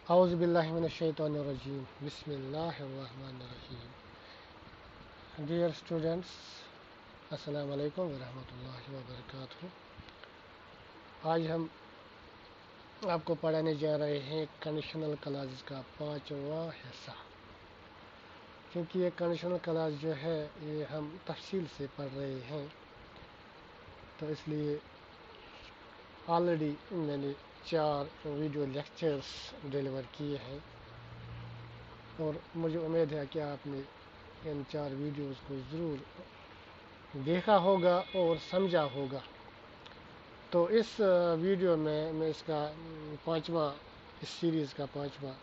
Auzubillahiminash-shaytanir-rajim. Bismillahir-rahmanir-rahim. Dear students, अस्सलाम वालेकुम व रहमतुल्लाहि व बरकातुहू। आज हम आपको पढ़ाने जा रहे हैं कंडीशनल क्लॉज़ का पांचवा हिस्सा। क्योंकि ये कंडीशनल क्लॉज़ जो है ये हम तफसील से पढ़ रहे हैं, तो इसलिए ऑलरेडी मैंने 4 वीडियो लेक्चर्स डिलीवर किए हैं और मुझे उम्मीद है कि आपने इन 4 वीडियोस को ज़रूर देखा होगा और समझा होगा। तो इस वीडियो में मैं इसका पांचवा, इस सीरीज़ का पांचवा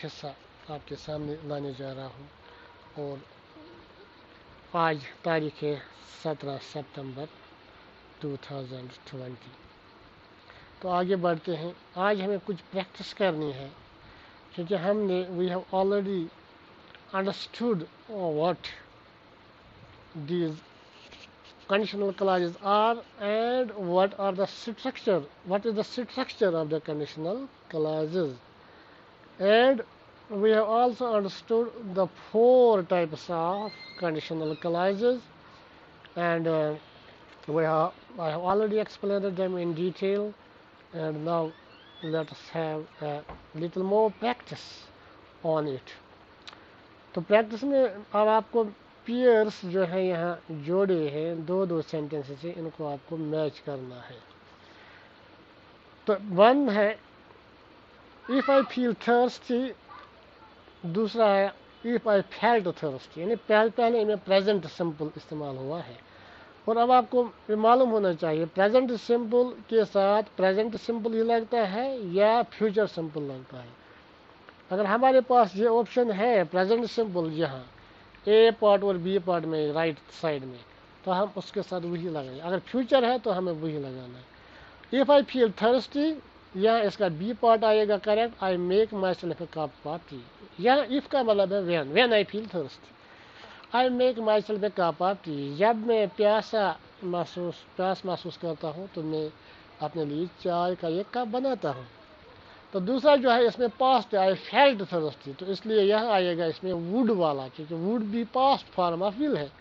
हिस्सा आपके सामने लाने जा रहा हूँ और आज तारीख़ है 17 सितंबर 2020। तो आगे बढ़ते हैं। आज हमें कुछ प्रैक्टिस करनी है क्योंकि हमने we have already understood what these conditional clauses are and what is the structure of the conditional clauses, and we have also understood the 4 types of conditional clauses, and I have already explained them in detail, and now let us have a little more practice on it. तो practice में अब आपको pairs जो है यहाँ जोड़े हैं, दो सेंटेंसेस से, इनको आपको मैच करना है। तो वन है इफ़ आई फील थर्स्टी, दूसरा है इफ़ आई फेल्ट थर्स्टी, यानी पहले इनमें प्रेजेंट सिंपल इस्तेमाल हुआ है। और अब आपको ये मालूम होना चाहिए प्रेजेंट सिंपल के साथ प्रेजेंट सिंपल ही लगता है या फ्यूचर सिंपल लगता है। अगर हमारे पास ये ऑप्शन है प्रेजेंट सिंपल यहाँ ए पार्ट और बी पार्ट में राइट साइड में, तो हम उसके साथ वही लगाएंगे। अगर फ्यूचर है तो हमें वही लगाना है। इफ़ आई फील थर्स्टी, यहाँ इसका बी पार्ट आएगा correct, I make my self A cup of T. यहाँ इफ़ का मतलब है when I feel thirsty, I make my self A cup of T. जब मैं प्यास महसूस करता हूँ तो मैं अपने लिए चाय का एक कप बनाता हूँ। तो दूसरा जो है इसमें पास्ट है, आई फेल्ट थर्स्टी, तो इसलिए यह आएगा इसमें वुड वाला, क्योंकि वुड भी पास्ट फॉर्म ऑफ विल है।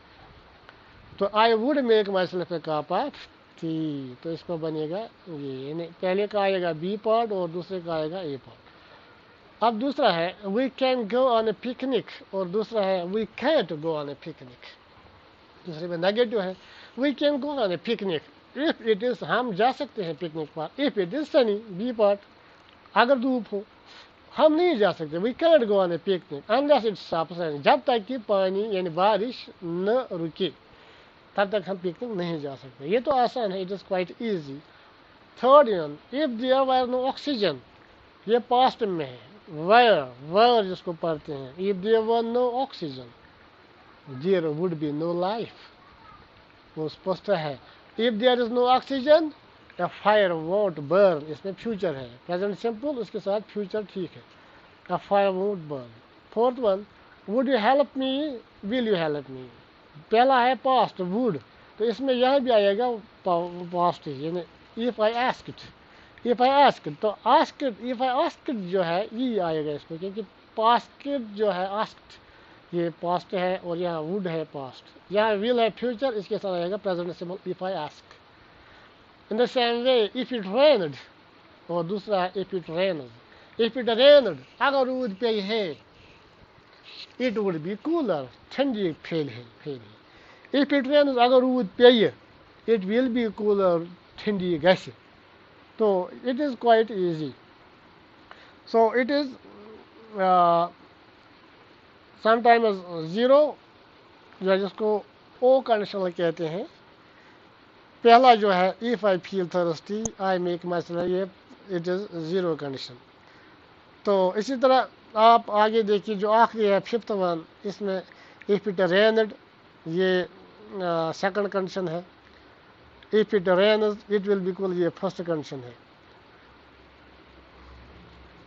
तो I would make my self A cup of T, तो इसको बनेगा ये, यानी पहले का आएगा बी पार्ट और दूसरे का आएगा ए पार्ट। अब दूसरा है we can go on a picnic और दूसरा है we can't go on a picnic. दूसरे में नेगेटिव है we can go on a picnic if it is, हम जा सकते हैं पिकनिक पर, if it is sunny B part, अगर धूप हो हम नहीं जा सकते। We can't go on a picnic unless it stops raining, जब तक कि पानी यानी बारिश न रुके तब तक हम पिकनिक नहीं जा सकते। ये तो आसान है, it is quite easy. Third one if there were no oxygen, ये पास्ट में है, वेयर जिसको पढ़ते हैं, if there were no oxygen there would be no life, वो स्पष्ट है। If there is no oxygen A fire won't burn, इसमें फ्यूचर है, प्रेजेंट सिंपल उसके साथ फ्यूचर ठीक है। A fire won't burn। Fourth one would you help me, will you help me, पहला है पास्ट would, तो इसमें यह भी आएगा पास्ट, यानी if I asked, तो asked, if I asked जो है ये आएगा इसमें, क्योंकि पास्ट जो है asked ये पास्ट है और यहाँ would है पास्ट, यहाँ will है फ्यूचर, इसके साथ आएगा present simple if I ask। In the same way, if it rained, और दूसरा है if it rains, if it rained, अगर रूद पे है, it would be cooler, ठंडी फेल है। If it rains, अगर रूद पे है, it will be cooler, ठंडी गैस। तो it is quite easy. So it is sometimes zero, जो जिसको ओ कंडीशनल कहते हैं। पहला जो है if I feel thirsty I make myself, ये इट इज़ ज़ीरो कंडीशन। तो इसी तरह आप आगे देखिए जो आखिरी है फिफ्थ वन, इसमें इफ इट रेन्ड, ये सेकंड कंडीशन है। If it rains it will be cool, ये फर्स्ट कंडीशन है।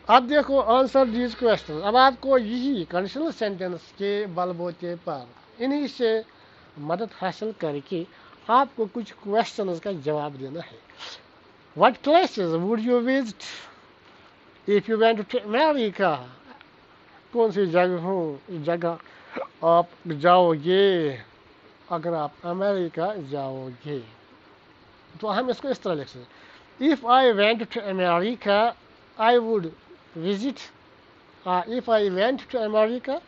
अब देखो आंसर दीज क्वेश्चन, अब आपको यही कंडीशनल सेंटेंस के बलबूते पर इन्हीं से मदद हासिल करके आपको कुछ क्वेश्चंस का जवाब देना है। What places would you visit if you went to America, कौन सी जगह आप जाओगे अगर आप अमेरिका जाओगे? तो हम इसको इस तरह लिख सकते, if I went to America I would visit, if I went to America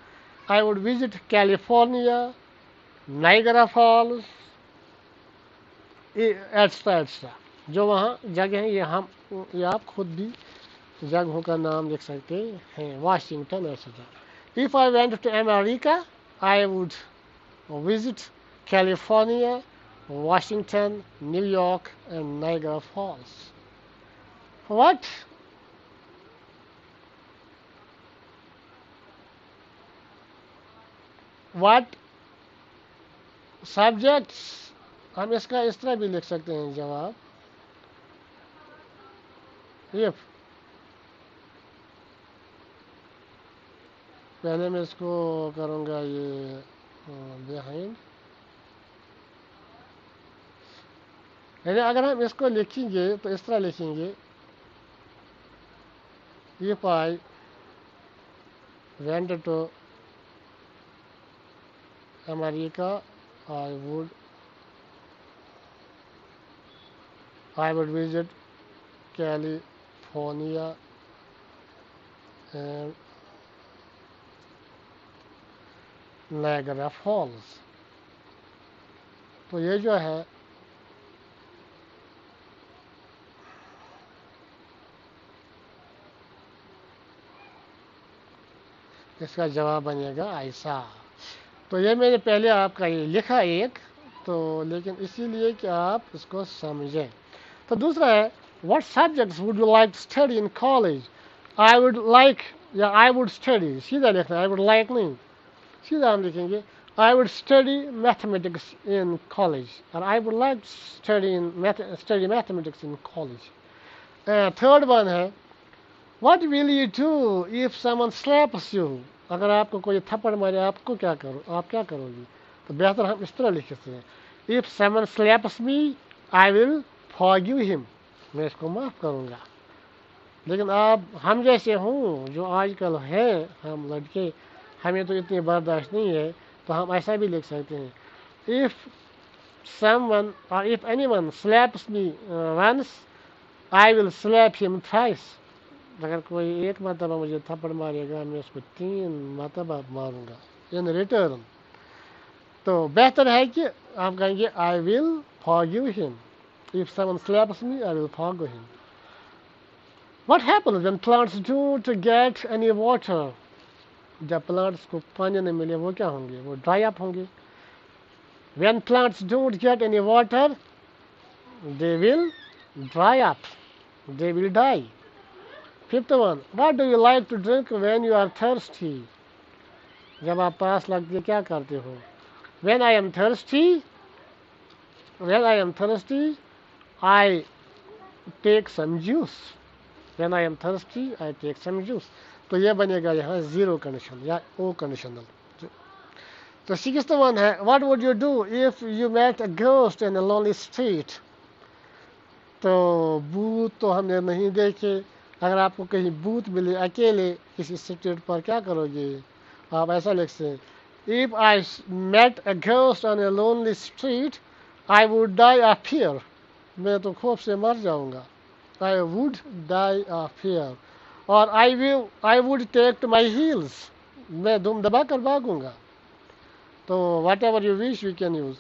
I would visit California, Niagara Falls, etcetera etcetera. जो वहाँ जगह हैं ये आप खुद भी जगहों का नाम लिख सकते हैं, Washington etcetera. If I went to America I would visit California, Washington, New York, and Niagara Falls. What? What subjects? हम इसका इस तरह भी लिख सकते हैं जवाब, if, पहले मैं इसको करूँगा ये बिहाइंड, यानी अगर हम इसको लिखेंगे तो इस तरह लिखेंगे, if I went to America I would visit California and Niagara Falls। तो ये जो है इसका जवाब बनेगा ऐसा। तो ये मैंने पहले आपका ये लिखा एक, तो लेकिन इसीलिए कि आप इसको समझें। तो दूसरा है, what subjects would you like to study in college? I would like या आई वुड स्टडी, सीधा लिखना, आई वुड लाइक नहीं, सीधा हम लिखेंगे I would study mathematics in college, और I would like study mathematics in college. Third one है, what will you do if someone slaps you? अगर आपको कोई थप्पड़ मारे आपको क्या करो, आप क्या करोगी? तो बेहतर हम इस तरह लिख सकते हैं, if someone slaps me I will forgive him, मैं इसको माफ़ करूँगा। लेकिन आप हम जैसे हों जो आजकल हैं हम लड़के, हमें तो इतनी बर्दाश्त नहीं है, तो हम ऐसा भी लिख सकते हैं, इफ़ समवन और if anyone slaps me once I will slap him thrice. अगर कोई एक मरतबा मुझे थप्पड़ मारेगा मैं उसको 3 मरतबा मारूंगा इन रिटर्न। तो बेहतर है कि आप कहेंगे I will forgive him, if someone slaps me I will forgive him. What happens when plants don't get any water? जब प्लांट्स को पानी नहीं मिले वो क्या होंगे? वो ड्राई अप होंगे। When plants don't get any water they will dry up, they will die. Fifth one, what do you like to drink when you are thirsty? जब आप प्यास लगती है क्या करते हो? When I am thirsty I take some juice, when I am thirsty I take some juice. तो ये बनेगा यहाँ जीरो कंडीशन या ओ कंडीशनल। तो सिक्स्थ वन है, what would you do if you met a ghost in a lonely street? तो भूत तो हमने नहीं देखे, अगर आपको कहीं भूत मिले अकेले किसी स्ट्रीट पर क्या करोगे? आप ऐसा लिख सकते हैं, if I met a ghost on a lonely street I would die of fear, मैं तो खौफ से मर जाऊंगा, I would die of fear. और I would take to my heels, मैं दुम दबा कर भागूंगा। तो whatever you wish you can use.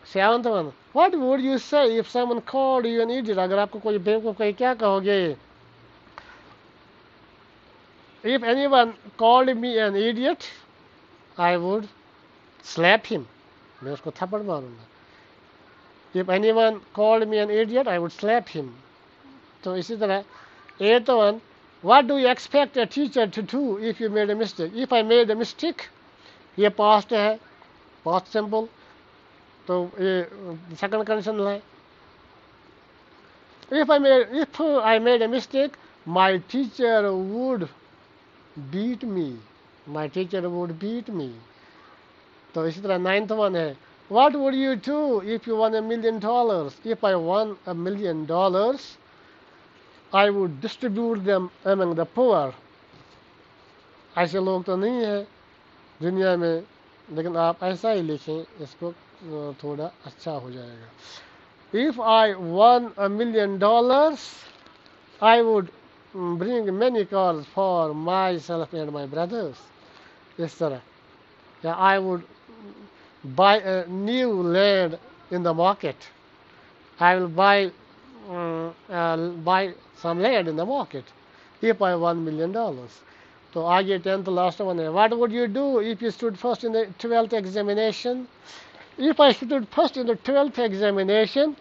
Seventh one, what would you say if someone called you an idiot? अगर आपको कोई बेवकूफ कहे क्या कहोगे? If anyone called me an idiot I would slap him, मैं उसको थप्पड़ मारूंगा। If anyone called me an idiot I would slap him. तो इसी तरह eighth one, what do you expect a teacher to do if you made a mistake? If I made a mistake, ये past है, past simple, तो ये second condition है। If I made a mistake my teacher would beat me, my teacher would beat मी। तो इसी तरह ninth one है, what would you do if you one $1 million? If I one $1 million I would distribute them among the poor. ऐसे लोग तो नहीं है दुनिया में, लेकिन आप ऐसा ही लिखें, इसको थोड़ा अच्छा हो जाएगा. If I won $1 million, I would bring many cars for myself and my brothers. इस तरह. Yeah, I would buy a new land in the market. I will buy some land in the market if I won $1 million. तो आगे 10th last one है. What would you do if you stood first in the 12th examination? If I stood first in the 12th examination,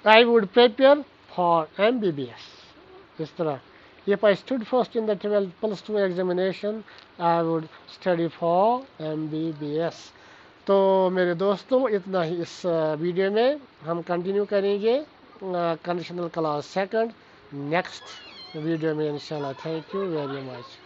I would prepare for MBBS. इस तरह. If I stood first in the 12th plus 2 examination, I would study for MBBS. तो मेरे दोस्तों, इतना ही इस video में. हम continue करेंगे conditional class second next video में इंशाल्लाह. Thank you very much.